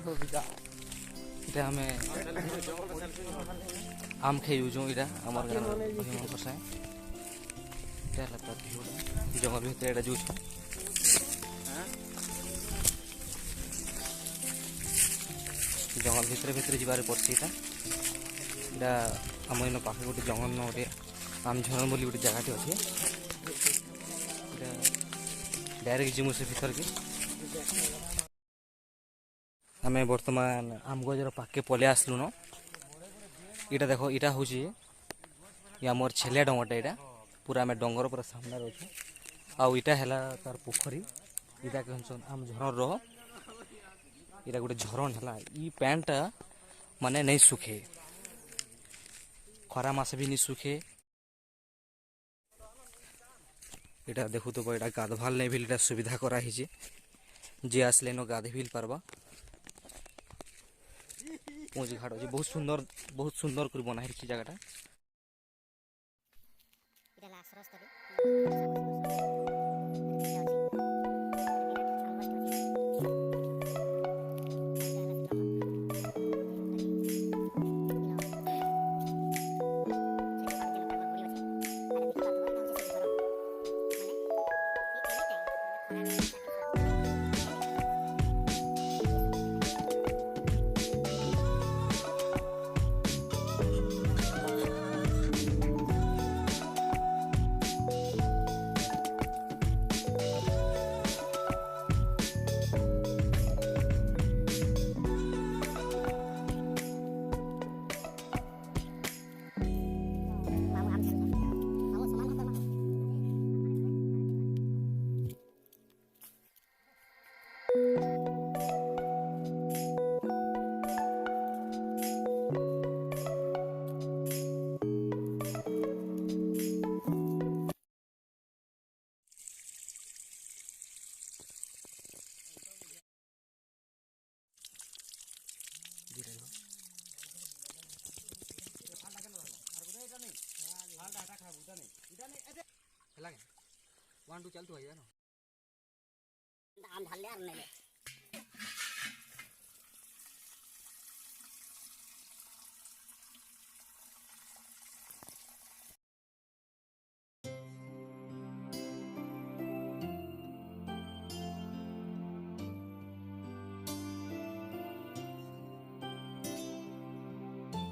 इटा हमें आम खाई जो इटा आमर साए जंगल भितर जो जंगल भितर भितर जीवार पड़सी इटा आम इन पाखे गोटे जंगल गोटे आम झरण बोली गोटे जगह अच्छे डायरेक्ट जिमु से भीतर के आम बर्तमान आम गजर पाके पलि आसलु न इटा देख इटा हूँ आमर छेलिया डंगरटा यहाँ पूरा आम डंगर पूरा सामने अच्छे आउ इटा है तार पोखरी इटा कहन आम झरण रह इटा गोटे झरण है इ पैंटा माने नहीं सुखे खरा मास भी नहीं सुखे इटा देखु तो इटा गाधवाल नहीं भी सुविधा कराई जे आसले न गाधे भी पारबा पहुँच घाट अच्छे बहुत सुंदर कर बना जगह वन टू चल तो है ना